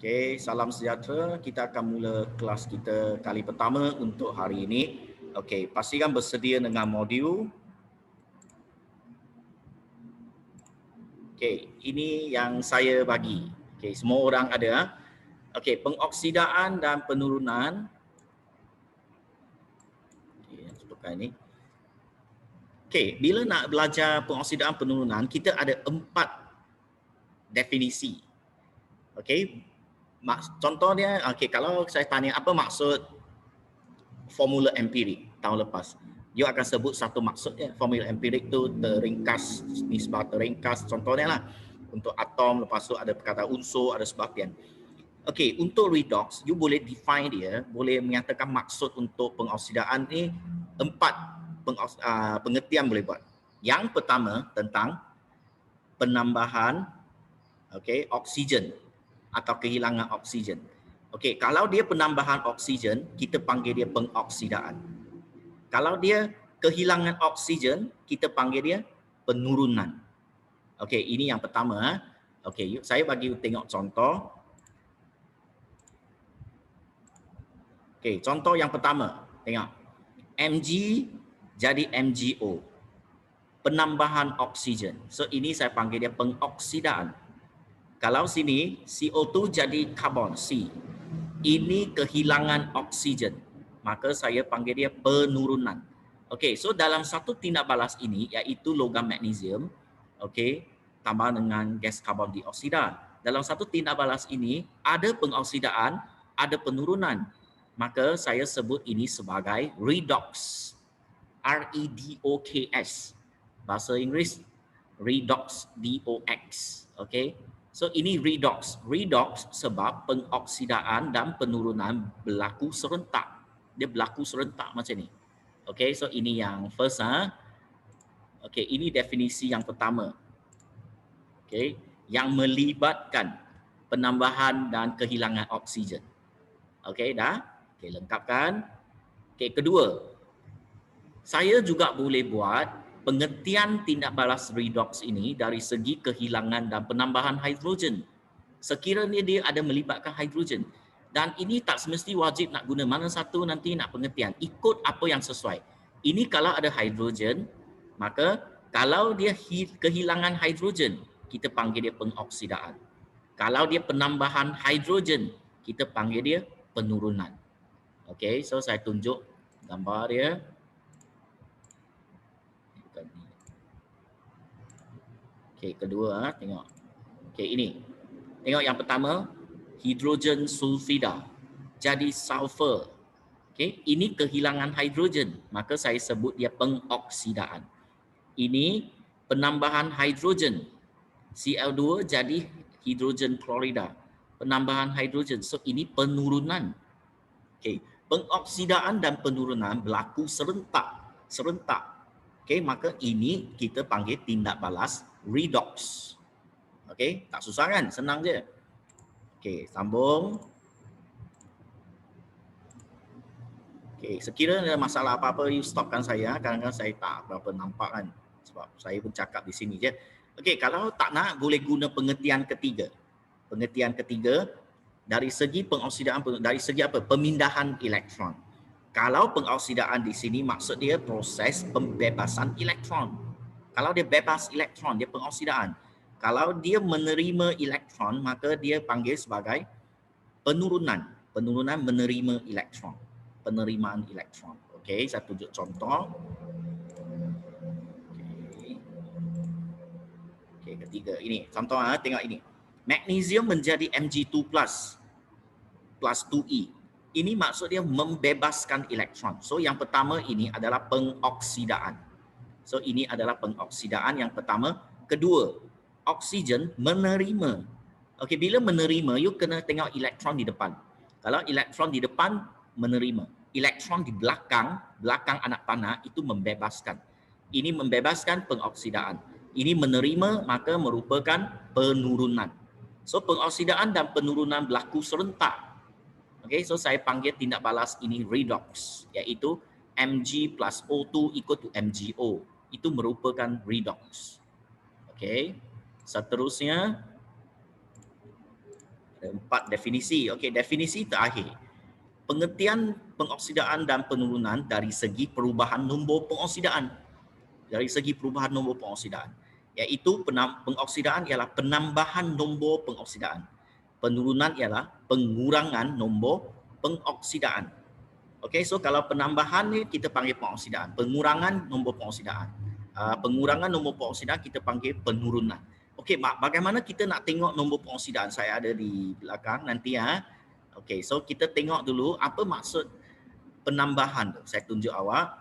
Okey, salam sejahtera. Kita akan mula kelas kita kali pertama untuk hari ini. Okey, pastikan bersedia dengan modul. Okey, ini yang saya bagi. Okey, semua orang ada. Okey, pengoksidaan dan penurunan. Okey, tukar ini. Okey, bila nak belajar pengoksidaan penurunan, kita ada 4 definisi. Okey, contohnya, kalau saya tanya apa maksud formula empirik tahun lepas, you akan sebut satu maksudnya. Formula empirik tu teringkas, nisbah teringkas, contohnya lah untuk atom, lepas tu ada perkataan unsur, ada sebagainya. Okey, untuk redox, you boleh define dia, boleh menyatakan maksud untuk pengoksidaan ni 4 pengertian boleh buat. Yang pertama tentang penambahan oksigen atau kehilangan oksigen. Okey, kalau dia penambahan oksigen, kita panggil dia pengoksidaan. Kalau dia kehilangan oksigen, kita panggil dia penurunan. Okey, ini yang pertama. Okey, saya bagi tengok contoh. Okey, contoh yang pertama. Tengok. Mg jadi MgO. Penambahan oksigen. So, ini saya panggil dia pengoksidaan. Kalau sini, CO2 jadi karbon, C. Ini kehilangan oksigen. Maka saya panggil dia penurunan. Okey, so dalam satu tindak balas ini, iaitu logam magnesium, okey, tambah dengan gas karbon dioksida. Dalam satu tindak balas ini, ada pengoksidaan, ada penurunan. Maka saya sebut ini sebagai redox. R-E-D-O-K-S. Bahasa Inggeris, redox, D-O-X. Okey. So ini redox. Redox sebab pengoksidaan dan penurunan berlaku serentak. Dia berlaku serentak macam ni. Okey, so ini yang first. Okey, ini definisi yang pertama. Okey, yang melibatkan penambahan dan kehilangan oksigen. Okey, dah? Okey, lengkapkan. Okey, kedua. Saya juga boleh buat pengertian tindak balas redox ini dari segi kehilangan dan penambahan hidrogen. Sekiranya dia ada melibatkan hidrogen. Dan ini tak semesti wajib nak guna mana satu, nanti nak pengertian. Ikut apa yang sesuai. Ini kalau ada hidrogen, maka kalau dia kehilangan hidrogen, kita panggil dia pengoksidaan. Kalau dia penambahan hidrogen, kita panggil dia penurunan. Okey, so saya tunjuk gambar dia. Okey, kedua, tengok. Okey, ini. Tengok yang pertama, hidrogen sulfida jadi sulfur. Okey, ini kehilangan hidrogen, maka saya sebut dia pengoksidaan. Ini penambahan hidrogen. Cl2 jadi hidrogen klorida. Penambahan hidrogen. So ini penurunan. Okey, pengoksidaan dan penurunan berlaku serentak. Okey, maka ini kita panggil tindak balas redox. Okey, tak susah kan? Senang je. Okey, sambung. Okey, sekiranya ada masalah apa-apa, you stopkan saya. Kadang-kadang saya tak berapa nampak kan. Sebab saya pun cakap di sini je. Okey, kalau tak nak, boleh guna pengertian ketiga. Pengertian ketiga, dari segi pengoksidaan, dari segi apa? Pemindahan elektron. Kalau pengoksidaan di sini, maksud dia proses pembebasan elektron. Kalau dia bebas elektron, dia pengoksidaan. Kalau dia menerima elektron, maka dia panggil sebagai penurunan. Penurunan menerima elektron. Penerimaan elektron. Okey, saya tunjuk contoh. Okey, ketiga. Ini, contoh tengok ini. Magnesium menjadi Mg2+, plus 2E. Ini maksud dia membebaskan elektron. So, yang pertama ini adalah pengoksidaan. So, ini adalah pengoksidaan yang pertama. Kedua, oksigen menerima. Okey, bila menerima, you kena tengok elektron di depan. Kalau elektron di depan, menerima. Elektron di belakang anak panah itu membebaskan. Ini membebaskan pengoksidaan. Ini menerima, maka merupakan penurunan. So, pengoksidaan dan penurunan berlaku serentak. Okey, so saya panggil tindak balas ini redox, iaitu Mg plus O2 equal to MgO. Itu merupakan redox. Okey, seterusnya. Ada 4 definisi. Okey, definisi terakhir. Pengertian pengoksidaan dan penurunan dari segi perubahan nombor pengoksidaan. Dari segi perubahan nombor pengoksidaan. Iaitu pengoksidaan ialah penambahan nombor pengoksidaan. Penurunan ialah pengurangan nombor pengoksidaan. Okey, so kalau penambahan ni kita panggil pengoksidaan. Pengurangan nombor pengoksidaan. Pengurangan nombor pengoksidaan kita panggil penurunan. Okey, bagaimana kita nak tengok nombor pengoksidaan? Saya ada di belakang nanti ya. Okey, so kita tengok dulu apa maksud penambahan tu. Saya tunjuk awak.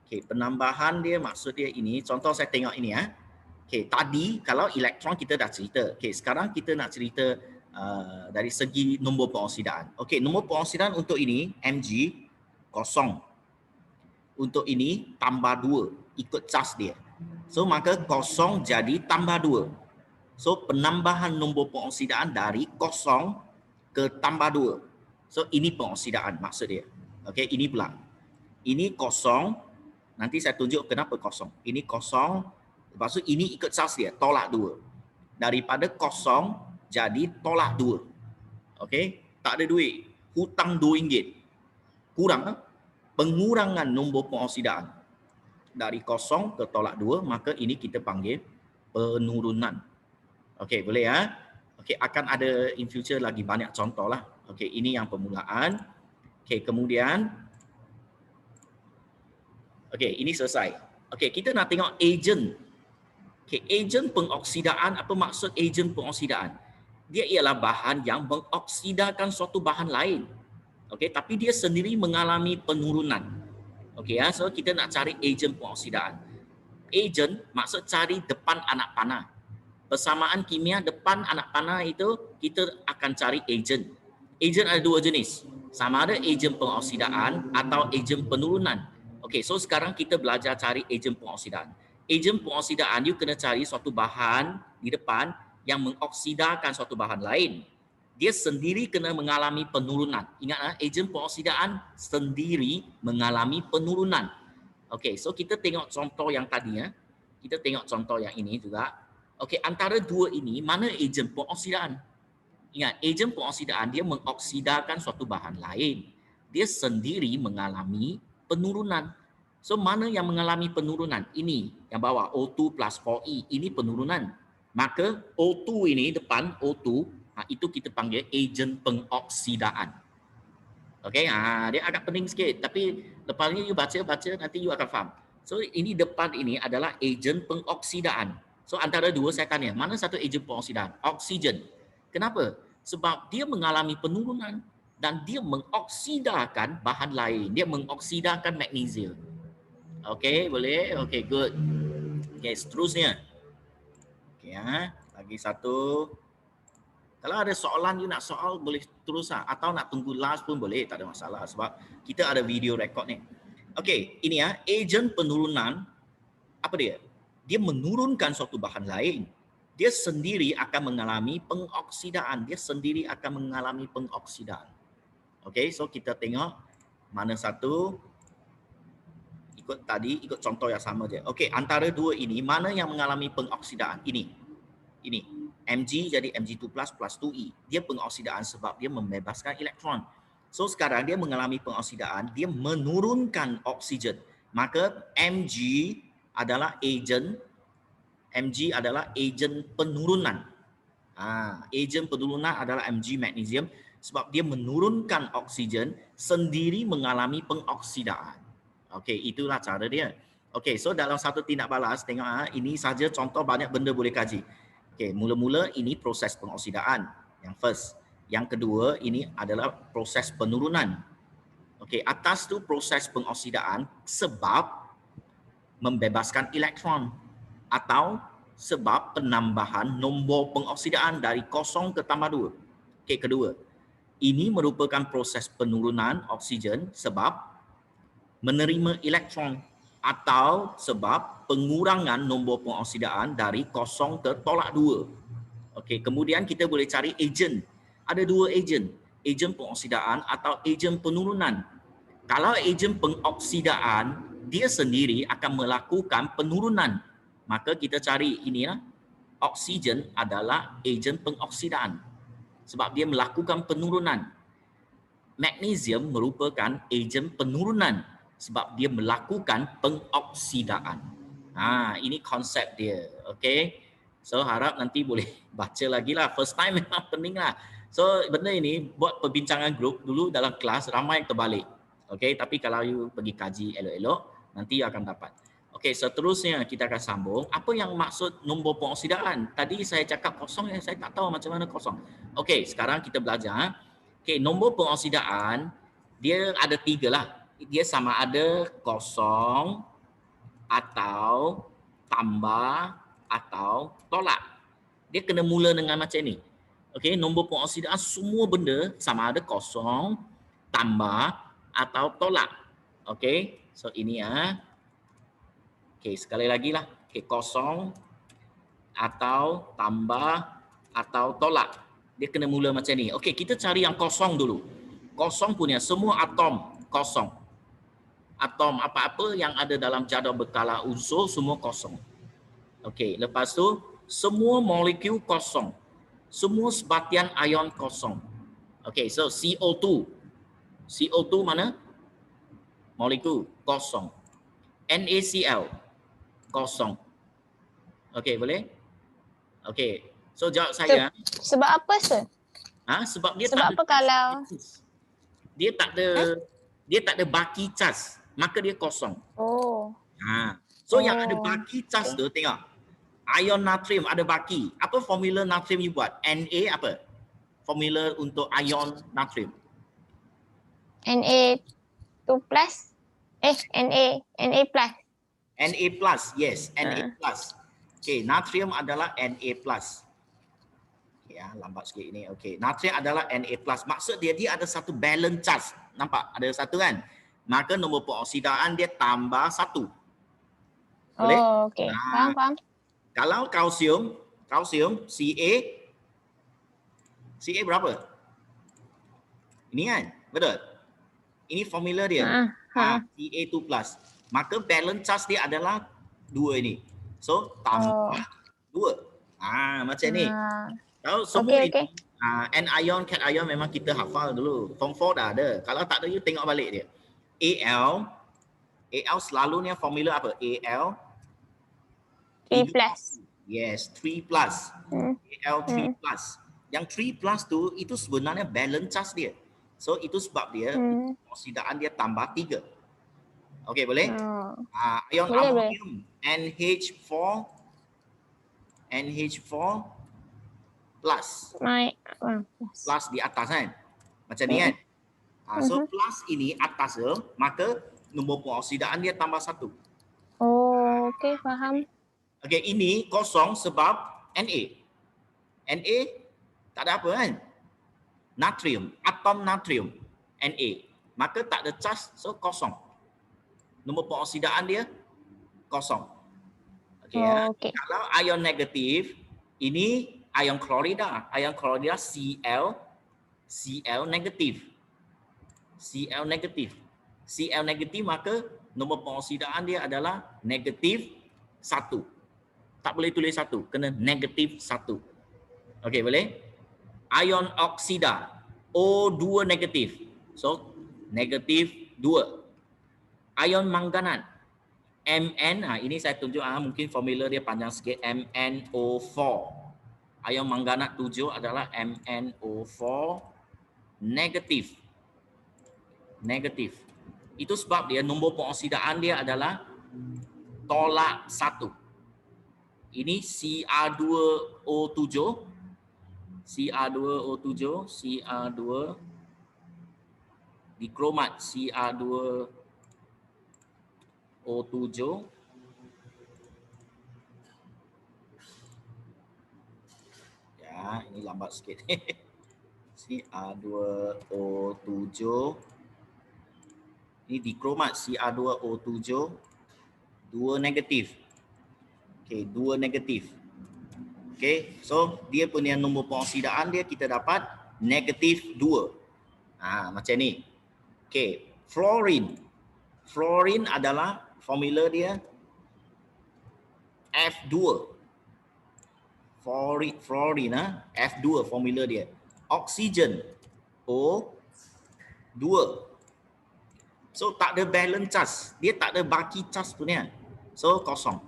Okey, penambahan dia maksud dia ini. Contoh saya tengok ini ya. Okey, tadi kalau elektron kita dah cerita. Okey, sekarang kita nak cerita dari segi nombor pengoksidaan. Okey, nombor pengoksidaan untuk ini Mg kosong. Untuk ini tambah 2 ikut cas dia. So maka kosong jadi tambah 2. So penambahan nombor pengoksidaan dari kosong ke tambah 2. So ini pengoksidaan maksud dia. Okey, ini pula. Ini kosong. Nanti saya tunjuk kenapa kosong. Ini kosong. Lepas tu ini ikut cas dia, tolak 2. Daripada kosong jadi tolak 2. Okey, tak ada duit. Hutang RM2. Kurang. Pengurangan nombor pengoksidaan. Dari kosong ke tolak 2, maka ini kita panggil penurunan. Okey, boleh ya? Okey, akan ada in future lagi banyak contoh lah. Okey, ini yang permulaan. Okey, kemudian okey, ini selesai. Okey, kita nak tengok ejen. Okey, ejen pengoksidaan, apa maksud ejen pengoksidaan? Dia ialah bahan yang mengoksidakan suatu bahan lain. Okey, tapi dia sendiri mengalami penurunan. Okey ya, so kita nak cari ejen pengoksidaan. Ejen maksud cari depan anak panah. Persamaan kimia depan anak panah itu kita akan cari ejen. Ejen ada 2 jenis. Sama ada ejen pengoksidaan atau ejen penurunan. Okey, so sekarang kita belajar cari ejen pengoksidaan. Ejen pengoksidaan you kena cari suatu bahan di depan yang mengoksidakan suatu bahan lain. Dia sendiri kena mengalami penurunan. Ingat, ejen pengoksidaan sendiri mengalami penurunan. Okey, so kita tengok contoh yang tadi ya. Kita tengok contoh yang ini juga. Okey, antara dua ini mana ejen pengoksidaan? Ingat, ejen pengoksidaan dia mengoksidakan suatu bahan lain. Dia sendiri mengalami penurunan. So mana yang mengalami penurunan? Ini yang bawah O2 plus 4E, ini penurunan. Maka O2 ini depan O2 itu kita panggil ejen pengoksidaan. Okey, dia agak pening sikit tapi lepas ni you baca nanti you akan faham. So ini depan ini adalah ejen pengoksidaan. So antara dua saya tanya, mana satu ejen pengoksidaan? Oksigen. Kenapa? Sebab dia mengalami penurunan dan dia mengoksidakan bahan lain. Dia mengoksidakan magnesium. Okey, boleh? Okey, good. Okey, seterusnya. Okey lagi satu. Kalau ada soalan you nak soal boleh terus atau nak tunggu last pun boleh, tak ada masalah sebab kita ada video record ni. Okey, ini ejen penurunan apa dia? Dia menurunkan suatu bahan lain. Dia sendiri akan mengalami pengoksidaan. Dia sendiri akan mengalami pengoksidaan. Okey, so kita tengok mana satu ikut tadi, ikut contoh yang sama je. Okey, antara dua ini mana yang mengalami pengoksidaan? Ini. Mg jadi Mg2+ plus 2E. Dia pengoksidaan sebab dia membebaskan elektron. So sekarang dia mengalami pengoksidaan, dia menurunkan oksigen. Maka Mg adalah ejen penurunan. Ejen penurunan adalah Mg magnesium sebab dia menurunkan oksigen sendiri mengalami pengoksidaan. Okey, itulah cara dia. Okey, so dalam satu tindak balas tengok ini saja contoh, banyak benda boleh kaji. Okey, mula-mula ini proses pengoksidaan yang first. Yang kedua ini adalah proses penurunan. Okey, atas tu proses pengoksidaan sebab membebaskan elektron atau sebab penambahan nombor pengoksidaan dari kosong ke tambah 2. Okey, kedua. Ini merupakan proses penurunan oksigen sebab menerima elektron atau sebab pengurangan nombor pengoksidaan dari kosong ke tolak 2. Okey, kemudian kita boleh cari ejen. Ada dua ejen, ejen pengoksidaan atau ejen penurunan. Kalau ejen pengoksidaan, dia sendiri akan melakukan penurunan. Maka kita cari inilah, oksigen adalah ejen pengoksidaan. sebab dia melakukan penurunan. Magnesium merupakan ejen penurunan sebab dia melakukan pengoksidaan. Ini konsep dia. Okay. So harap nanti boleh baca lagi lah. First time memang pening lah. So benda ini buat perbincangan grup dulu dalam kelas ramai yang terbalik. Okay. Tapi kalau you pergi kaji elok-elok, nanti akan dapat. Okay, seterusnya kita akan sambung. Apa yang maksud nombor pengoksidaan? Tadi saya cakap kosong, saya tak tahu macam mana kosong. Okay, sekarang kita belajar. Okay, nombor pengoksidaan dia ada 3 lah. Dia sama ada kosong atau tambah atau tolak. Dia kena mula dengan macam ni. Okay, nombor pengoksidaan semua benda sama ada kosong, tambah atau tolak. Okay, so ini Okay, sekali lagi lah. Okay, kosong atau tambah atau tolak. Dia kena mula macam ni. Okey, kita cari yang kosong dulu. Kosong punya semua atom kosong. Atom apa-apa yang ada dalam jadual berkala unsur semua kosong. Okey, lepas tu semua molekul kosong. Semua sebatian ion kosong. Okey, so CO2. CO2 mana? Molekul kosong. NaCl kosong. Okey, boleh? Okey. So jawab saya. Sebab apa, Sir? Sebab dia sebab tak apa kalau dia tak ada baki charge, maka dia kosong. So yang ada baki charge tu tengok. Ion natrium ada baki. Apa formula natrium you buat? Na apa? Formula untuk ion natrium. Na2+. Na plus. Na plus, yes, Na plus. Okay, natrium adalah Na plus. Ya, lambat sikit ini. Okay, natrium adalah Na plus. Maksud dia ada satu balance charge. Nampak? Ada satu kan? Maka nombor pengoksidaan dia tambah 1. Boleh? Oh, okay. Faham. Kalau kalsium, Ca berapa? Ini kan? Betul? Ini formula dia. Ca2+. Maka balance charge dia adalah 2 ini. So, tambah 2. Macam ni. Kalau semua ini, anion, cation memang kita hafal dulu. Form 4 dah ada. Kalau tak ada, you tengok balik dia. Al selalunya formula apa? Al 3+. Yes, 3+. Al 3+. Yang 3+ tu, itu sebenarnya balance charge dia. So, itu sebab dia, oksidaan dia tambah 3. Okey, boleh? Ion amonium, NH4 plus. Plus di atas kan? Macam ni kan? So, plus ini atas tu, maka nombor pengoksidaan dia tambah 1. Oh, okey, faham. Okey, ini kosong sebab Na. Na tak ada apa kan? Natrium, atom natrium, Na. Maka tak ada charge, so kosong. Nombor pengoksidaan dia kosong. Okey, okay. Kalau ion negatif, ini ion klorida. Ion klorida Cl negatif. Cl negatif maka nombor pengoksidaan dia adalah negatif 1. Tak boleh tulis 1, kena negatif 1. Okey, boleh? Ion oksida O2 negatif. So, negatif 2. Ion manganat Mn, ini saya tunjuk mungkin formula dia panjang sikit, MnO4. Ion manganat 7 adalah MnO4 negatif. Itu sebab dia nombor pengoksidaan dia adalah tolak 1. Ini Cr2O7 di kromat Cr2O7 ya, ini lambat sikit. Cr2O7 ini di kromat Cr2O7 2 negatif. Okey, 2 negatif. Okey, so dia punya nombor pengoksidaan dia kita dapat negatif 2. Macam ni. Okey, fluorine. Fluorine adalah formula dia F2. Fluorine F2 formula dia. Oksigen O2. So tak ada balance charge, dia tak ada baki charge punya. So kosong.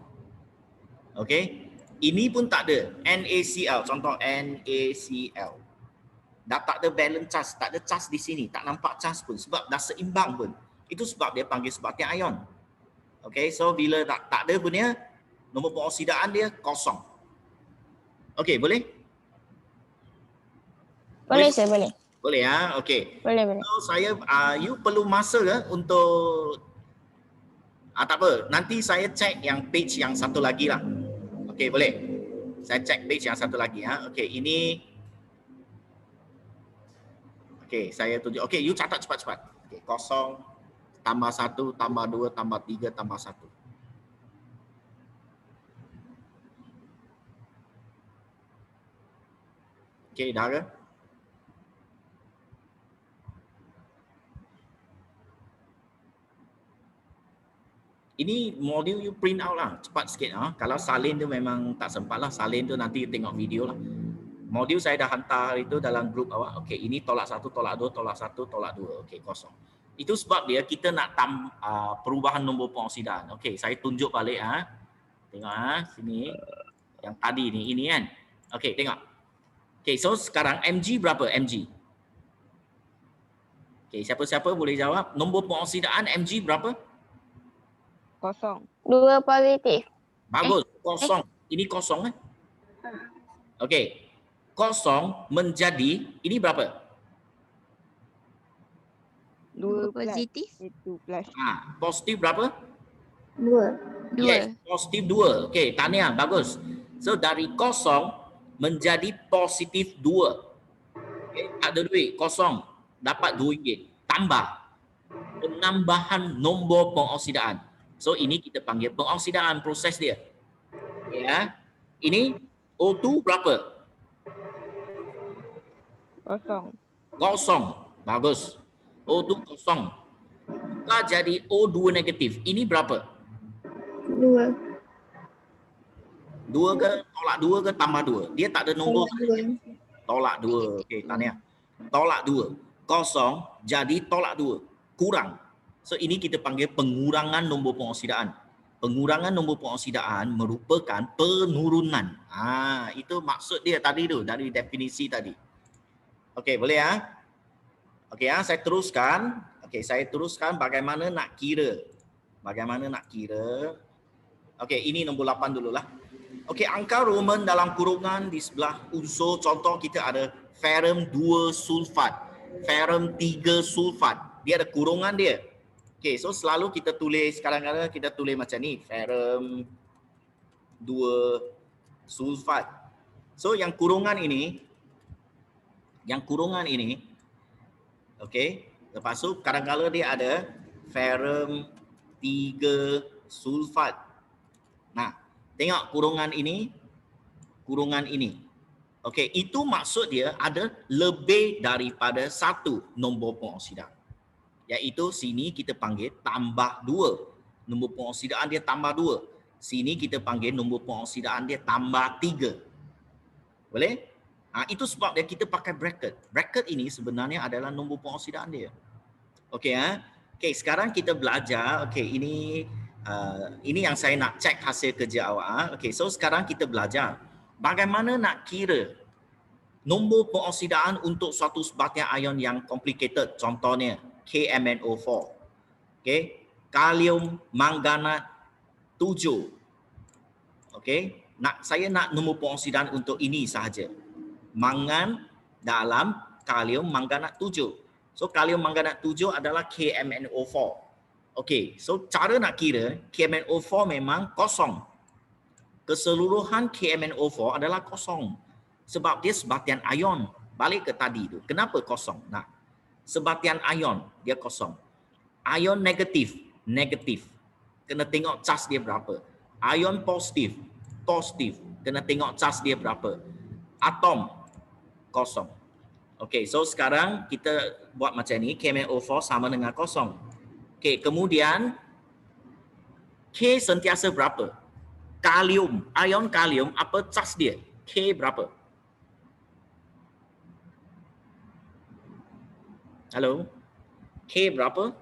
Okey. Ini pun tak ada NaCl, contoh NaCl. Dah tak ada balance charge, tak ada charge di sini, tak nampak charge pun sebab dah seimbang pun. Itu sebab dia panggil sebatian ion. Okey, so bila tak ada punya, nombor pengoksidaan dia kosong. Okey, boleh? Boleh, sir, boleh. Boleh ya, okey. Boleh, boleh. So saya, you perlu masa ke untuk, tak apa, nanti saya cek yang page yang satu lagi lah. Okey, boleh. Saya cek page yang satu lagi ya. Okey, ini, okey, saya tunjuk. Okey, you catat cepat-cepat. Okey, 0 tambah 1 tambah 2 tambah 3 tambah 1. Okey, dah ke? Ini modul you print out lah, cepat sikit. Kalau salin tu memang tak sempat lah, salin tu nanti you tengok video lah. Modul saya dah hantar itu dalam grup awak. Okey, ini tolak 1, tolak 2, tolak 1, tolak 2. Okey, kosong. Itu sebab dia kita nak perubahan nombor pengoksidaan. Okey, saya tunjuk balik. Tengok sini. Yang tadi ni, ini kan. Okey, tengok. Okey, so sekarang Mg berapa? Mg. Okey, siapa-siapa boleh jawab? Nombor pengoksidaan Mg berapa? 0. 2 positif. Bagus, kosong. Ini kosong. Okey. Kosong menjadi, ini berapa? 2 positif. Itu plus. Positif berapa? 2. Yes, positif 2. Okey, tahniah, bagus. So dari kosong menjadi positif 2. Okay, tak ada duit, kosong. Dapat RM2. Tambah. Penambahan nombor pengoksidaan. So ini kita panggil pengoksidaan proses dia. Ya. Ini O2 berapa? 0. Kosong. Bagus. O2 kosong. Buka jadi O2 negatif. Ini berapa? 2. 2 ke? Tolak 2 ke tambah 2? Dia tak ada nombor. Tolak 2. Okey, tahniah. Tolak 2. Kosong jadi tolak 2. Kurang. So ini kita panggil pengurangan nombor pengoksidaan. Pengurangan nombor pengoksidaan merupakan penurunan. Itu maksud dia tadi tu, dari definisi tadi. Okey, boleh ya? Okey ya, saya teruskan. Okey, saya teruskan bagaimana nak kira. Bagaimana nak kira. Okey, ini nombor 8 dululah. Okey, angka Roman dalam kurungan di sebelah unsur, contoh kita ada ferrum 2 sulfat, ferrum 3 sulfat. Dia ada kurungan dia. Okey, so selalu kita tulis, kadang-kadang kita tulis macam ni, ferrum 2 sulfat. So yang kurungan ini, okey, lepas tu kadang-kadang dia ada ferrum 3 sulfat. Nah, tengok kurungan ini. Okey, itu maksud dia ada lebih daripada 1 nombor pengoksidaan. Iaitu sini kita panggil tambah 2. Nombor pengoksidaan dia tambah 2. Sini kita panggil nombor pengoksidaan dia tambah 3. Boleh? Itu sebab dia kita pakai bracket. Bracket ini sebenarnya adalah nombor pengoksidaan dia. Okey Okey, sekarang kita belajar. Okey, ini yang saya nak cek hasil kerja awak. Okey, so sekarang kita belajar bagaimana nak kira nombor pengoksidaan untuk suatu sebatian ion yang complicated. Contohnya KMnO4. Okey, kalium manganat 7. Okey, saya nak nombor pengoksidaan untuk ini sahaja. Mangan dalam kalium manganat 7. So kalium manganat 7 adalah KMnO4. Okey, so cara nak kira KMnO4 memang kosong. Keseluruhan KMnO4 adalah kosong. Sebab dia sebatian ion. Balik ke tadi tu. Kenapa kosong? Sebatian ion dia kosong. Ion negatif. Kena tengok charge dia berapa. Ion positif. Kena tengok charge dia berapa. Atom kosong. Okey, so sekarang kita buat macam ni. KMnO4 sama dengan kosong. Okey, kemudian K sentiasa berapa? Kalium, ion kalium apa charge dia? K berapa? Halo. K berapa?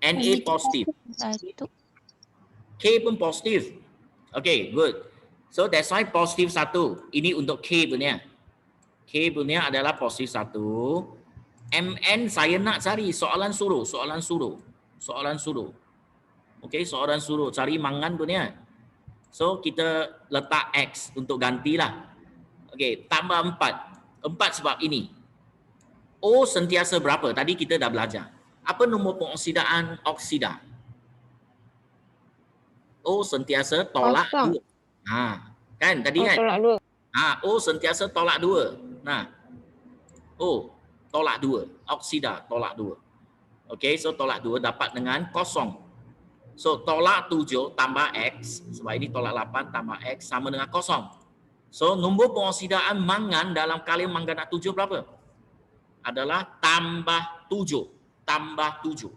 Na positif. 1. K pun positif. Okay, good. So that's why positif 1. Ini untuk K punya. K punya adalah positif 1. MN saya nak cari soalan suruh. Okay, soalan suruh cari mangan punya. So kita letak X untuk gantilah. Okay, tambah 4. 4 sebab ini. O sentiasa berapa? Tadi kita dah belajar. Apa nombor pengoksidaan oksida? O sentiasa tolak Kosong. 2. Kan tadi kan? Tolak 2. O sentiasa tolak 2. Nah, O tolak 2. Oksida tolak 2. Okay, so tolak 2 dapat dengan kosong. So tolak 7 tambah X, sebab ini tolak 8 tambah X sama dengan kosong. So nombor pengoksidaan mangan dalam kali manganat 7 berapa? Adalah tambah 7. Tambah 7.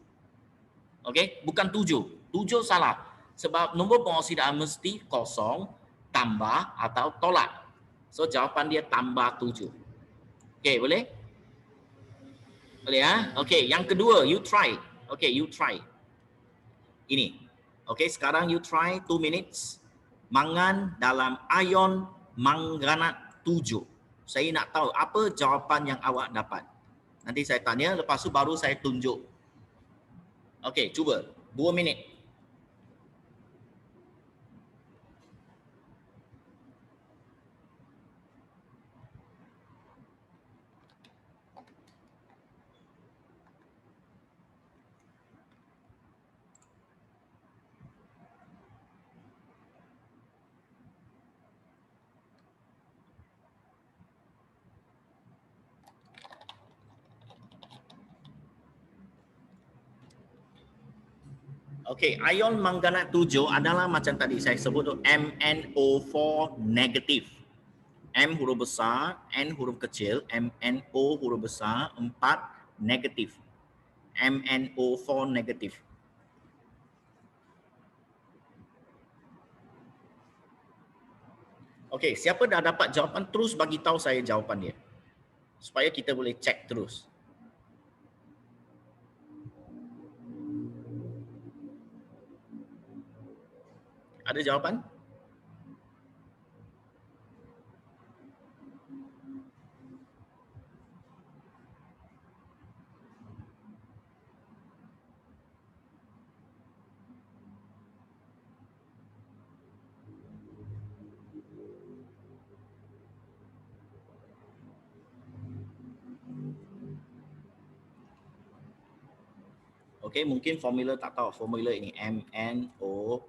Okay, bukan 7. 7 salah. Sebab nombor pengoksidaan mesti kosong, tambah atau tolak. So jawapan dia tambah 7. Okay, boleh? Boleh ya? Okay, yang kedua, you try. Okay, you try. Ini. Okay, sekarang you try 2 minutes. Mangan dalam ion manganat 7. Saya nak tahu apa jawapan yang awak dapat. Nanti saya tanya, lepas tu baru saya tunjuk. Okay, cuba. 2 minit. Okey, ion manganat 7 adalah macam tadi saya sebut tu MnO4 negatif. M huruf besar, N huruf kecil, MnO huruf besar, 4 negatif. MnO4 negatif. Okey, siapa dah dapat jawapan terus bagi tahu saya jawapan dia. Supaya kita boleh cek terus. Ada jawapan? Okey, mungkin formula tak tahu formula ini MnO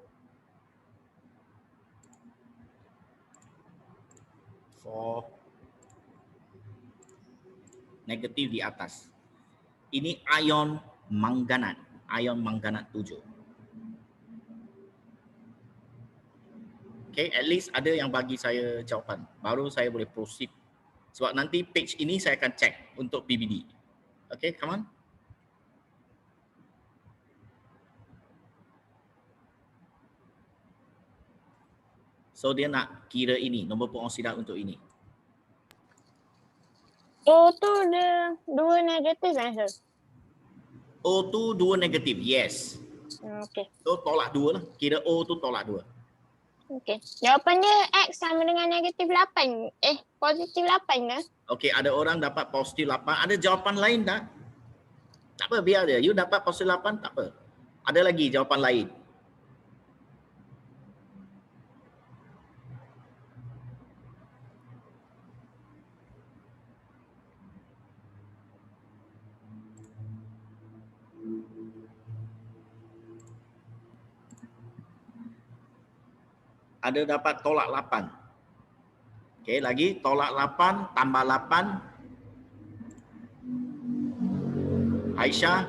4 negatif di atas. Ini ion manganat 7. Okay, at least ada yang bagi saya jawapan. Baru saya boleh proceed. Sebab nanti page ini saya akan check untuk PBD. Okay, come on. So dia nak kira ini, nombor pengoksidaan untuk ini. O tu dia 2 negatif kan, Sir? O tu 2 negatif, yes. Okey. So tolak 2 lah. Kira O tu tolak 2. Okey. Jawapan dia X sama dengan negatif 8. Positif 8 ke? Okey, ada orang dapat positif 8. Ada jawapan lain tak? Tak apa, biar dia. You dapat positif 8, tak apa. Ada lagi jawapan lain. Ada dapat tolak 8. Okey, lagi tolak 8 tambah 8. Aisyah,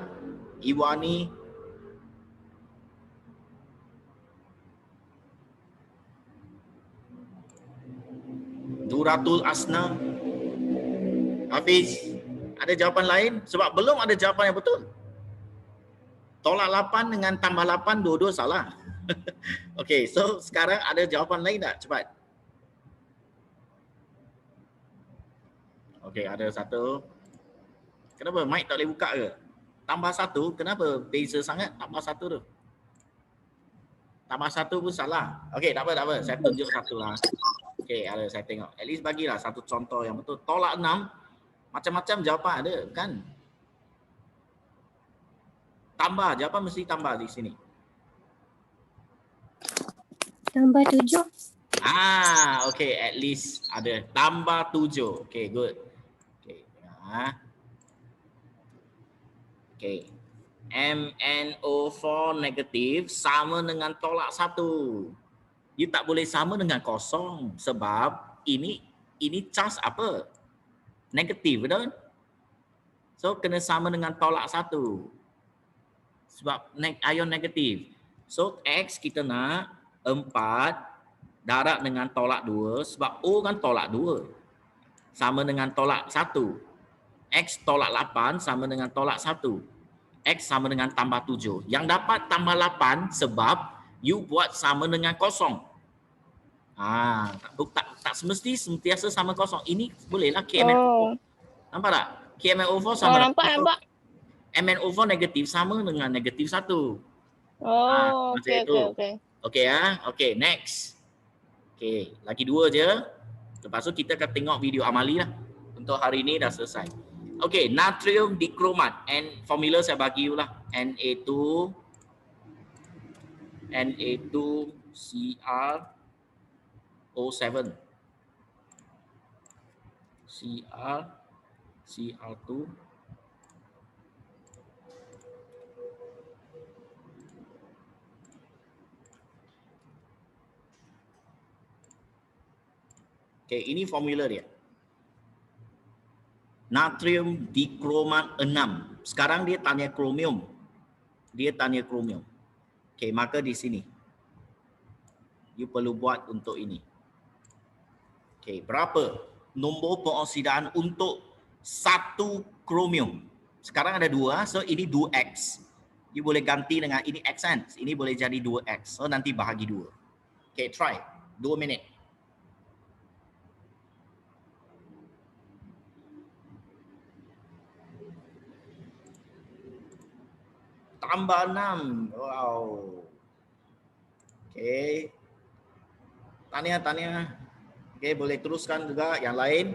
Iwani, Duratul Asna, Hafiz. Ada jawapan lain? Sebab belum ada jawapan yang betul. Tolak 8 dengan tambah 8, dua-dua salah. Okey, so sekarang ada jawapan lain tak? Cepat. Okey, ada satu. Kenapa mic tak boleh buka ke? Tambah 1, kenapa beza sangat tambah 1 tu? Tambah 1 pun salah. Okey, tak apa. Saya tunjuk satu lah. Okey, ada saya tengok. At least bagilah satu contoh yang betul. Tolak 6, macam-macam jawapan ada kan? Tambah, jawapan mesti tambah di sini. Tambah 7. Okey, at least ada tambah 7. Okey, good. Okey, tengok. Okey. MnO4 negatif sama dengan tolak 1. You tak boleh sama dengan kosong sebab ini charge apa? Negatif, betul? So kena sama dengan tolak 1. Sebab ion negatif. So X kita nak 4 darab dengan tolak 2 sebab O kan tolak 2. Sama dengan tolak 1. X tolak 8 sama dengan tolak 1. X sama dengan tambah 7. Yang dapat tambah 8 sebab you buat sama dengan kosong. Tak semesti sentiasa sama kosong. Ini bolehlah KMNO4. Nampak tak? KMNO4 sama dengan Nampak. MnO4 negatif sama dengan negatif 1. Okey. Okey ya. Okey, next. Okey, lagi 2 je. Lepas tu kita akan tengok video amali lah. Untuk hari ini dah selesai. Okey, natrium dikromat. And formula saya bagi you lah. Na2CrO7. CR2. Okey, ini formula dia. Natrium dikromat 6. Sekarang dia tanya kromium. Okey, maka di sini you perlu buat untuk ini. Okey, berapa nombor pengoksidaan untuk 1 kromium? Sekarang ada 2, so ini 2x. You boleh ganti dengan ini x kan? Ini boleh jadi 2x. So nanti bahagi 2. Okey, try. 2 minit. Tambah 6. Wow. Okey. Tahniah. Okey, boleh teruskan juga yang lain.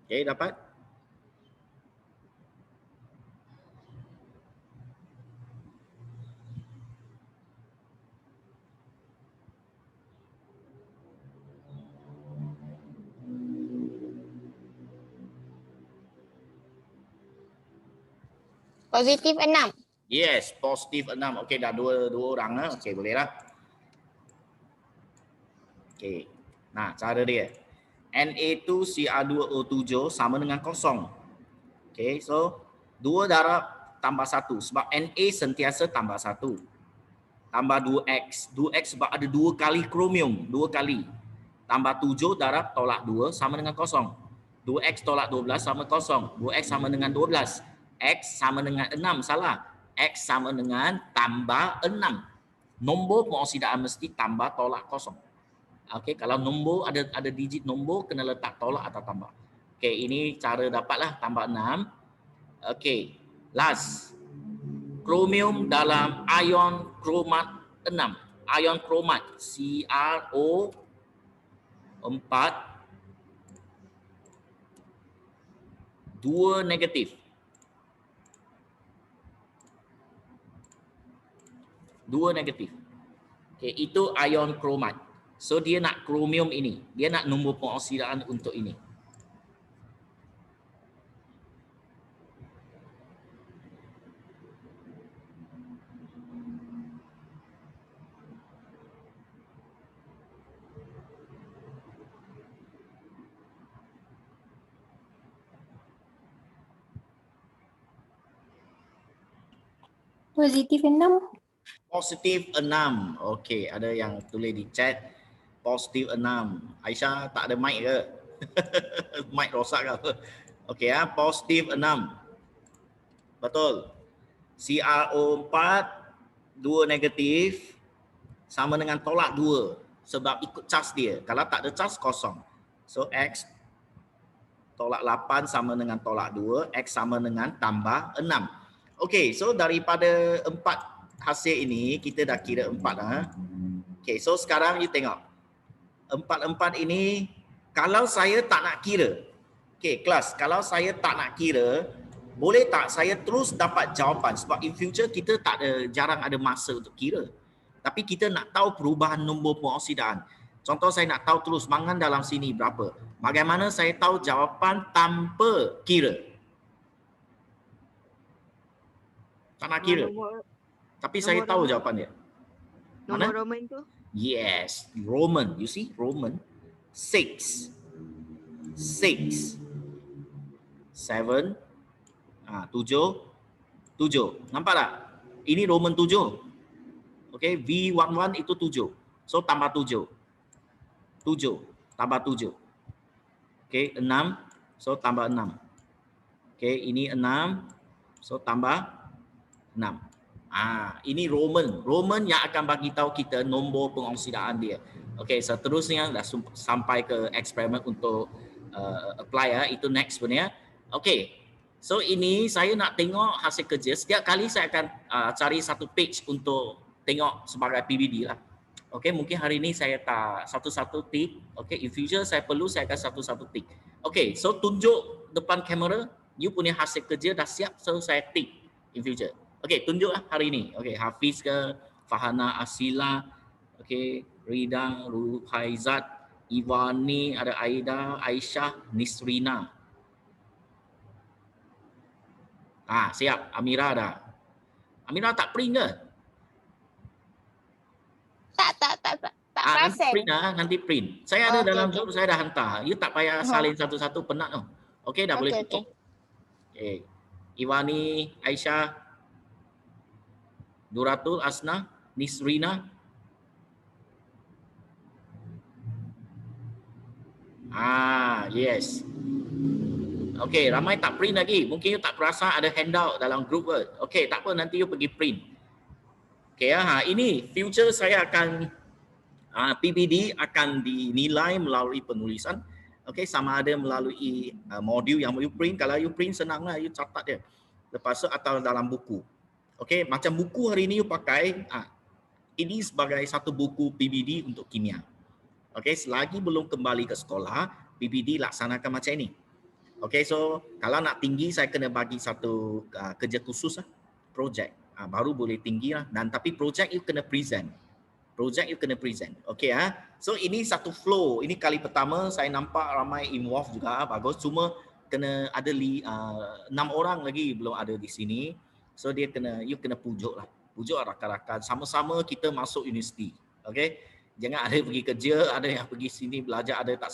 Okey, dapat? Positif 6. Yes, positif 6. Okey, dah dua orang lah. Okey, boleh lah. Okey. Nah, cara dia. Na2Cr2O7 sama dengan kosong. Okey, so 2 darab tambah 1 sebab Na sentiasa tambah 1. Tambah 2x. 2x sebab ada 2 kali kromium, 2 kali. Tambah 7 darab tolak 2 sama dengan kosong. 2x tolak 12 sama kosong. 2x sama dengan 12. X sama dengan 6, salah. X sama dengan tambah 6. Nombor pengoksidaan mesti tambah tolak kosong. Okey, kalau nombor ada digit nombor kena letak tolak atau tambah. Okey, ini cara dapatlah tambah 6. Okey, last. Kromium dalam ion kromat 6. Ion kromat CrO4 2 negatif. 2 negatif. Okey, itu ion kromat. So dia nak kromium ini. Dia nak nombor pengoksidaan untuk ini. Positif 6. Positif 6. Okey, ada yang tulis di chat positif 6. Aisyah tak ada mic ke? Mic rosak ke apa? Okey ya, positif 6. Betul. CRO 4, 2 negatif sama dengan tolak 2 sebab ikut charge dia. Kalau tak ada charge kosong. So X tolak 8 sama dengan tolak 2, X sama dengan tambah 6. Okey, so daripada 4 hasil ini kita dah kira 4 ha. Okey, so sekarang you tengok. 4 ini kalau saya tak nak kira. Okey, kelas, kalau saya tak nak kira, boleh tak saya terus dapat jawapan sebab in future kita tak ada, jarang ada masa untuk kira. Tapi kita nak tahu perubahan nombor pengoksidaan. Contoh saya nak tahu terus mangan dalam sini berapa. Bagaimana saya tahu jawapan tanpa kira? Tak nak kira. Tapi saya tahu jawapan dia. Mana? Nombor Roman tu? Yes, Roman. You see, Roman. 6. 7. 7. Nampak tak? Ini Roman 7. Okay, V11 itu 7. So tambah 7. 7 tambah 7. Okay, 6. So tambah 6. Okay, ini 6. So tambah 6. Ini Roman. Roman yang akan bagi tahu kita nombor pengoksidaan dia. Okay, seterusnya dah sampai ke eksperimen untuk apply ya. Itu next sebenarnya. Okay. So ini saya nak tengok hasil kerja. Setiap kali saya akan cari satu page untuk tengok sebagai PBD lah. Okay, mungkin hari ini saya tak satu-satu tick. Okay, in future saya akan satu-satu tick. Okay, so tunjuk depan kamera. You punya hasil kerja dah siap. So saya tick in future. Okay, tunjuklah hari ini. Okay, Hafiz ke, Fahana Asila, okay, Rida, Ruhaizat, Ivani, ada Aida, Aisyah, Nisrina. Siap. Amira dah. Amira tak print ke? Tak Nanti perasan. print nanti print. Saya ada Okay, dalam okay. grup, saya dah hantar. You tak payah salin satu-satu, penat tau. Okay, dah boleh Okay, tutup. Okay. Ivani, Aisyah, Duratul, Asna, Nisrina. Yes. Okay, ramai tak print lagi. Mungkin you tak perasan ada handout dalam grup ke. Okay, tak apa, nanti you pergi print. Okay, ini future saya akan PBD akan dinilai melalui penulisan. Okay, sama ada melalui modul yang you print. Kalau you print senanglah, you catat dia. Lepas tu atau dalam buku. Okay, macam buku hari ini you pakai, ini sebagai satu buku PBD untuk kimia. Okay, selagi belum kembali ke sekolah, PBD laksanakan macam ini. Okay, so kalau nak tinggi saya kena bagi satu kerja khusus projek. Baru boleh tinggi lah. Dan tapi projek you kena present. Okay So ini satu flow. Ini kali pertama saya nampak ramai involve juga, bagus. Cuma kena ada 6 orang lagi belum ada di sini. So dia you kena pujuk lah. Pujuk rakan-rakan. Sama-sama kita masuk universiti. Okay. Jangan ada pergi kerja, ada yang pergi sini belajar, ada tak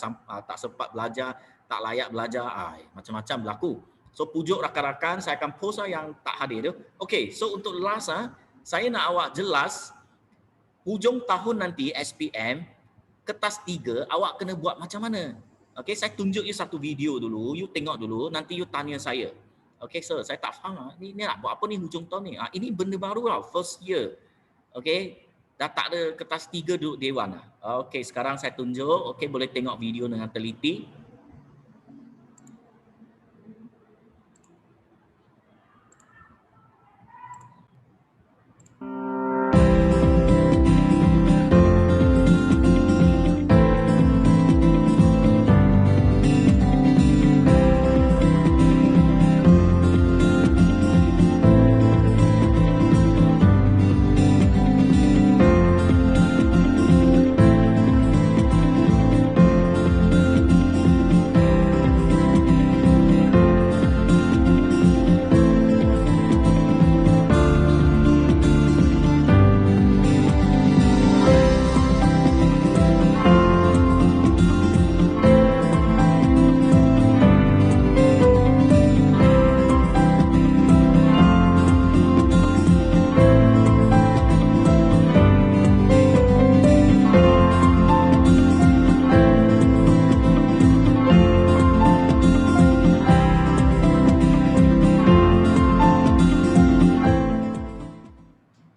sempat belajar, tak layak belajar, macam-macam berlaku. So pujuk rakan-rakan, saya akan post yang tak hadir tu. Okay, so untuk last saya nak awak jelas hujung tahun nanti SPM kertas 3 awak kena buat macam mana. Okay, saya tunjuk you satu video dulu, you tengok dulu, nanti you tanya saya. Okay, sir, saya tak faham ni nak buat apa ni hujung tahun ni. Ini benda baru lah, first year. Okay, dah tak ada kertas 3 duduk dewan. Okey, sekarang saya tunjuk. Okey, boleh tengok video dengan teliti.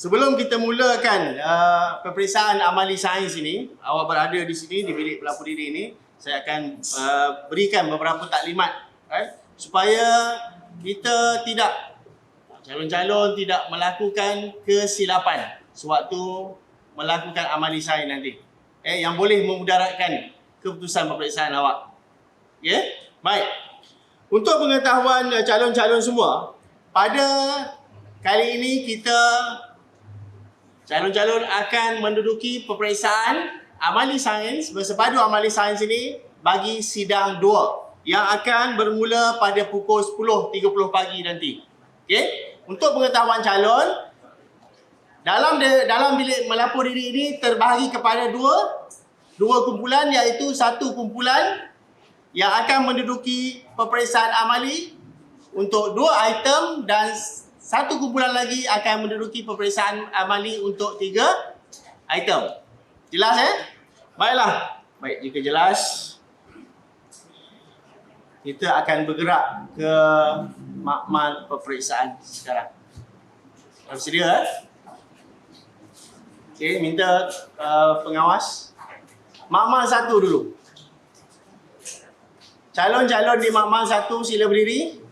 sebelum kita mulakan peperiksaan amali sains ini, awak berada di sini di bilik pelapor diri ini, saya akan berikan beberapa taklimat supaya kita calon-calon tidak melakukan kesilapan sewaktu melakukan amali sains nanti. Yang boleh memudaratkan keputusan peperiksaan awak. Baik. Untuk pengetahuan calon-calon semua, pada kali ini calon-calon akan menduduki peperiksaan amali sains, bersepadu amali sains ini bagi sidang 2 yang akan bermula pada pukul 10.30 pagi nanti. Untuk pengetahuan calon, dalam bilik melapor diri ini terbahagi kepada dua kumpulan, iaitu satu kumpulan yang akan menduduki peperiksaan amali untuk 2 item dan satu kumpulan lagi akan menduduki peperiksaan amali untuk 3 item. Jelas Baiklah. Baik, jika jelas, kita akan bergerak ke makmal peperiksaan sekarang. Bersedia? Minta pengawas. Makmal 1 dulu. Calon-calon di makmal 1 sila berdiri.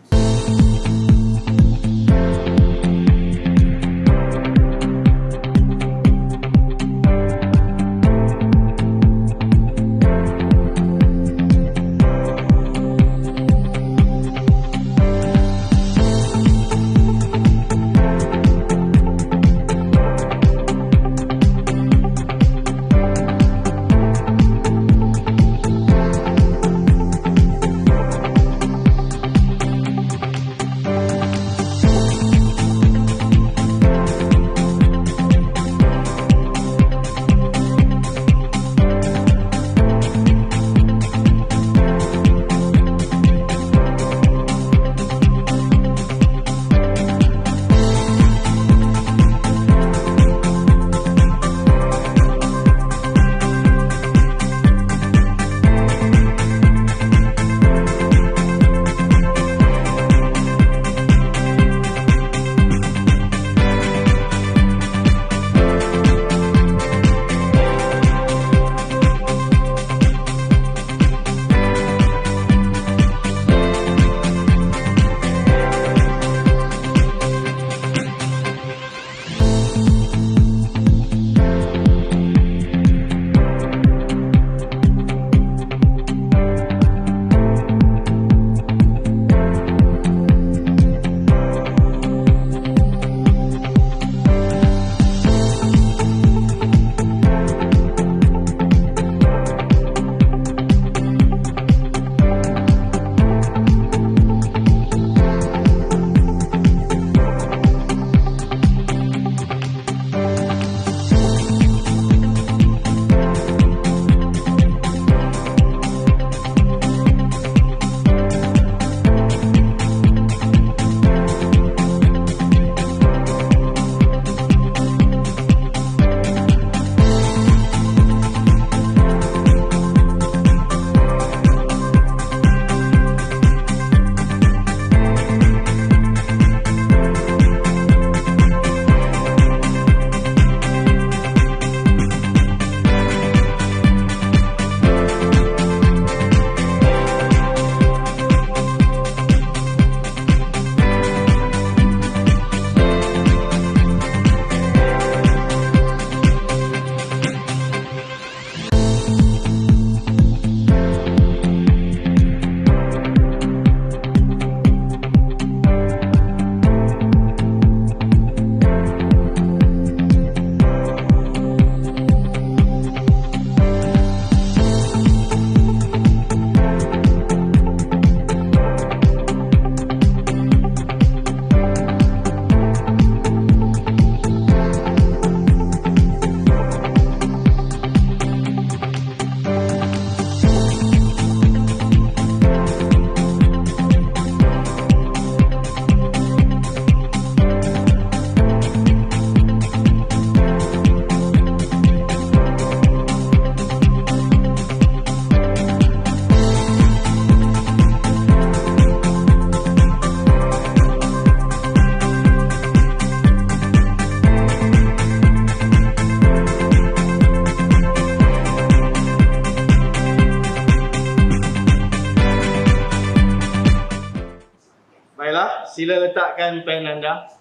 Ya, sila letakkan pen anda.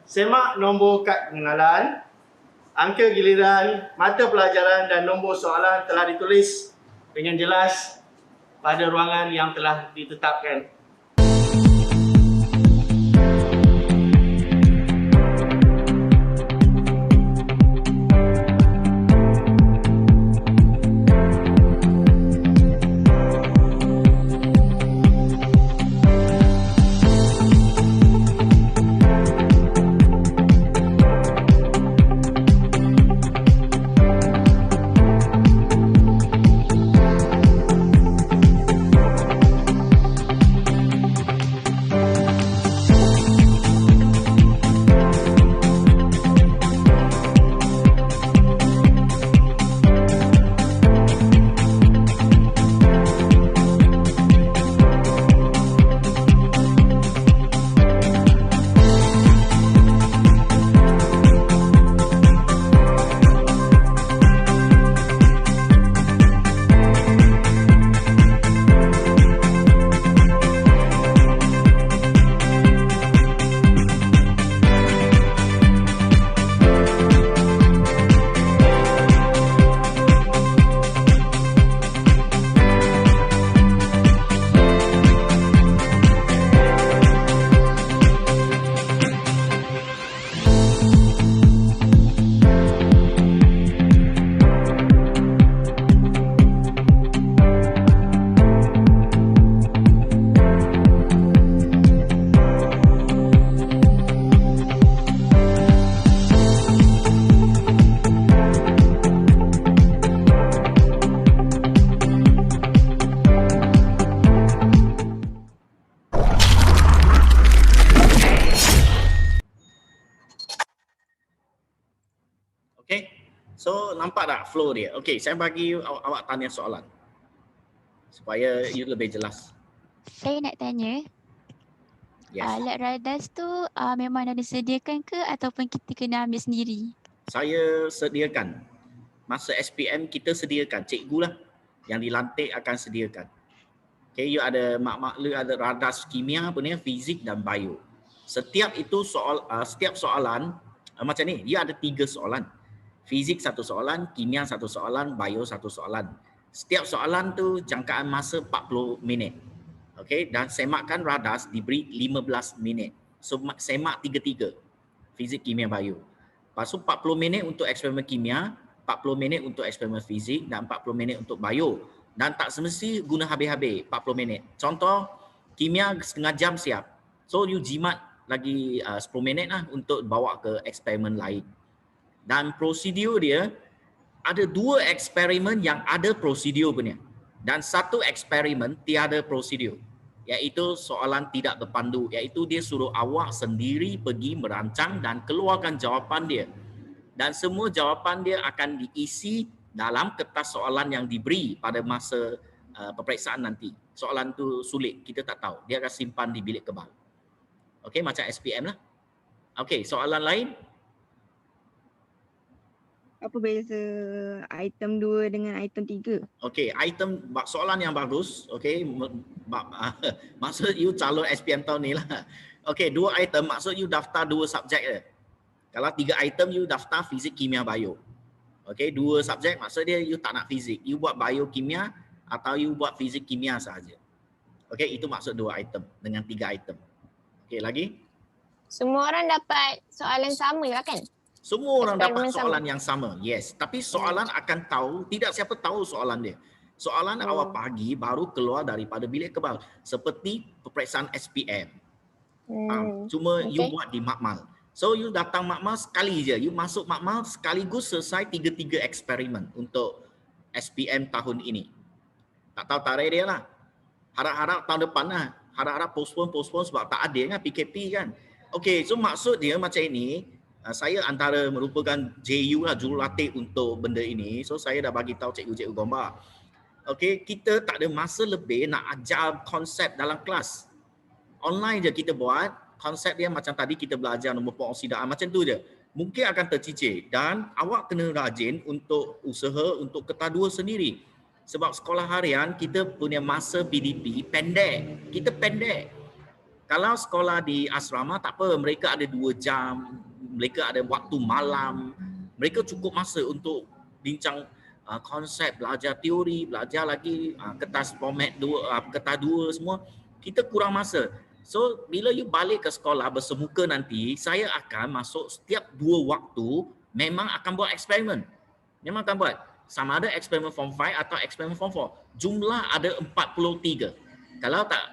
Semak nombor kad pengenalan, angka giliran, mata pelajaran dan nombor soalan telah ditulis dengan jelas pada ruangan yang telah ditetapkan. Okay, so nampak tak flow dia? Okay, saya bagi awak tanya soalan supaya you lebih jelas. Saya nak tanya, Yes. alat radas tu memang dah disediakan ke ataupun kita kena ambil sendiri? Saya sediakan. Masa SPM kita sediakan, cikgu lah yang dilantik akan sediakan. Okay, you ada lu ada radas kimia punya, fizik dan bio. Setiap itu setiap soalan macam ni, dia ada 3 soalan. Fizik 1 soalan, kimia 1 soalan, bio 1 soalan. Setiap soalan tu jangkaan masa 40 minit. Okey, dan semakan radas diberi 15 minit. So semak 3-3. Fizik, kimia, bio. Lepas tu 40 minit untuk eksperimen kimia, 40 minit untuk eksperimen fizik dan 40 minit untuk bio. Dan tak semesti guna habis-habis 40 minit. Contoh, kimia setengah jam siap. So you jimat lagi 10 minit lah untuk bawa ke eksperimen lain. Dan prosedur dia, ada 2 eksperimen yang ada prosedur punya. Dan 1 eksperimen tiada prosedur. Iaitu soalan tidak berpandu. Iaitu dia suruh awak sendiri pergi merancang dan keluarkan jawapan dia. Dan semua jawapan dia akan diisi dalam kertas soalan yang diberi pada masa peperiksaan nanti. Soalan tu sulit, kita tak tahu. Dia akan simpan di bilik kebal. Okey, macam SPM lah. Okey, soalan lain? Apa beza item 2 dengan item 3? Okey, item soalan yang bagus. Okey, maksud you calon SPM tahun ni lah. Okey, 2 item maksud you daftar 2 subjek je. Kalau 3 item you daftar fizik, kimia, bio. Okey, 2 subjek maksud dia you tak nak fizik. You buat bio, kimia atau you buat fizik, kimia sahaja. Okey, itu maksud 2 item dengan 3 item. Okey, lagi? Semua orang dapat soalan sama lah kan? Semua orang dapat Eksperimen soalan yang sama. Yes, tapi soalan akan tahu, tidak siapa tahu soalan dia. Soalan awal pagi baru keluar daripada bilik kebal. Seperti peperiksaan SPM. Cuma you buat di makmal. So you datang makmal sekali je. You masuk makmal sekaligus selesai 3-3 eksperimen untuk SPM tahun ini. Tak tahu tarikh dia lah. Harap-harap tahun depan lah. Harap-harap postpone sebab tak adil kan PKP kan. Okay, so maksud dia macam ini. Saya antara merupakan JU lah, jurulatih untuk benda ini. So saya dah bagi tahu cikgu-cikgu gambar. Okey, kita tak ada masa lebih nak ajar konsep dalam kelas. Online je kita buat. Konsep dia macam tadi kita belajar nombor pengoksidaan macam tu je. Mungkin akan tercicir dan awak kena rajin untuk usaha untuk ketadua sendiri. Sebab sekolah harian kita punya masa PDP pendek. Kita pendek. Kalau sekolah di asrama tak apa, mereka ada 2 jam, mereka ada waktu malam. Mereka cukup masa untuk bincang konsep, belajar teori, belajar lagi kertas format 2, kertas 2 semua. Kita kurang masa. So, bila you balik ke sekolah bersemuka nanti, saya akan masuk setiap 2 waktu memang akan buat eksperimen. Memang akan buat. Sama ada eksperimen form 5 atau eksperimen form 4. Jumlah ada 43. Kalau tak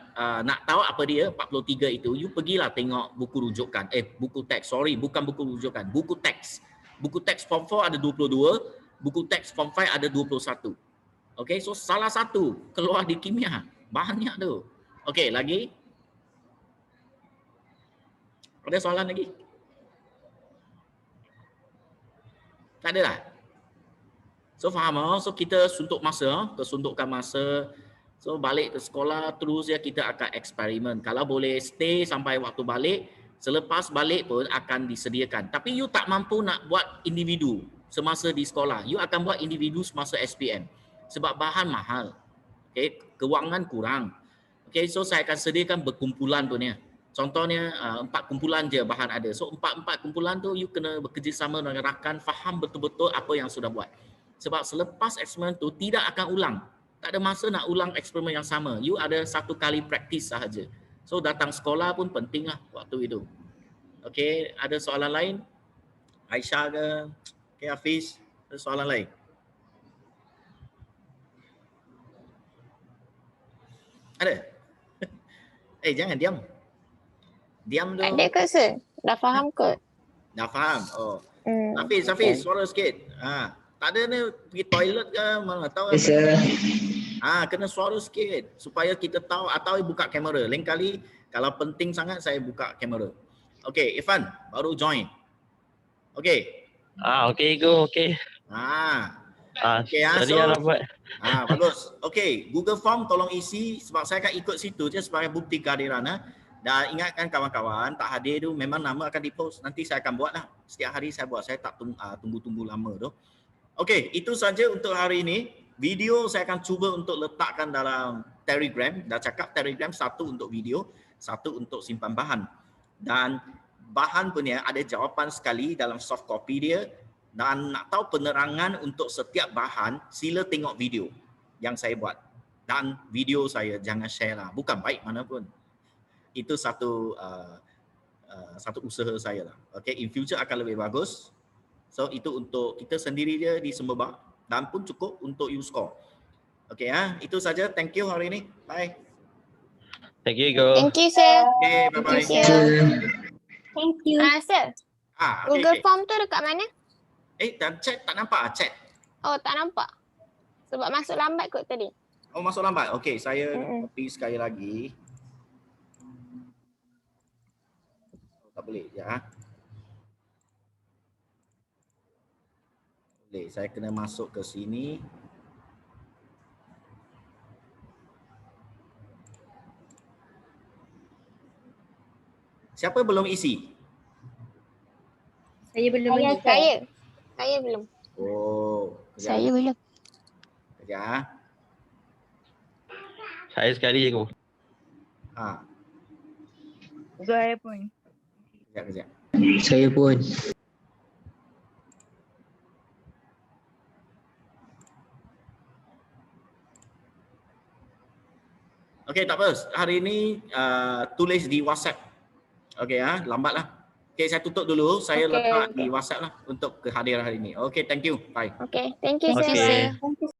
nak tahu apa dia 43 itu, you pergilah tengok buku rujukan. Buku teks. Sorry, bukan buku rujukan. Buku teks. Buku teks form 4 ada 22. Buku teks form 5 ada 21. Okay, so salah satu keluar di kimia. Banyak tu. Okay, lagi. Ada soalan lagi? Tak ada lah. So faham oh? So kita suntuk masa, kesuntukan masa. So balik ke sekolah terus ya kita akan eksperimen. Kalau boleh stay sampai waktu balik, selepas balik pun akan disediakan. Tapi you tak mampu nak buat individu semasa di sekolah. You akan buat individu semasa SPM. Sebab bahan mahal. Okay, kewangan kurang. Okay, so saya akan sediakan berkumpulan pun ya. Contohnya 4 kumpulan je bahan ada. So 4 kumpulan tu you kena bekerjasama dengan rakan, faham betul-betul apa yang sudah buat. Sebab selepas eksperimen tu tidak akan ulang. Tak ada masa nak ulang eksperimen yang sama. You ada 1 kali praktis sahaja. So datang sekolah pun penting lah waktu itu. Okay, ada soalan lain? Aisyah ke? Okay, Hafiz, ada soalan lain? Ada? Jangan diam. Diam tu. Ada ke sir? Dah faham kot? Dah faham? Oh. Hafiz, suara sikit. Tak ada ni pergi toilet ke? Mana tahu. Yes, sir. Kena suara sikit supaya kita tahu atau buka kamera. Lain kali kalau penting sangat saya buka kamera. Okey, Irfan baru join. Okey. Okey go, okey. Okey Tadi so, buat. Bagus. Okey, Google Form tolong isi sebab saya akan ikut situ je sebagai bukti kehadiran. Dan ingatkan kawan-kawan, tak hadir tu memang nama akan dipost. Nanti saya akan buat lah. Setiap hari saya buat. Saya tak tunggu-tunggu lama tu. Okey, itu saja untuk hari ini. Video saya akan cuba untuk letakkan dalam Telegram. Dah cakap Telegram 1 untuk video, 1 untuk simpan bahan. Dan bahan punya ada jawapan sekali dalam soft copy dia. Dan nak tahu penerangan untuk setiap bahan, sila tengok video yang saya buat. Dan video saya jangan share lah. Bukan baik mana pun. Itu satu usaha saya lah. Okay, in future akan lebih bagus. So itu untuk kita sendiri je di Sembebak dan pun cukup untuk you score. Okay itu saja. Thank you hari ini. Bye. Thank you go. Thank you sir. Okay, bye bye. Thank you. Thank you. Sir, Okay, Google Form tu dekat mana? dan chat tak nampak chat. Oh, tak nampak. Sebab masuk lambat kot tadi. Oh, masuk lambat. Okay, saya copy sekali lagi. Tak boleh ya. Boleh, saya kena masuk ke sini. Siapa belum isi? Saya belum lagi. Saya belum. Oh, kejap. Saya belum. Kejap. Saya sekali je go. Saya pun. Kejap. Saya pun. Okey, tak apa. Hari ini tulis di WhatsApp. Okey lambatlah. Okey, saya tutup dulu. Saya letak di WhatsApp lah untuk kehadiran hari ini. Okey, thank you. Bye. Okay, thank you sir. Okay.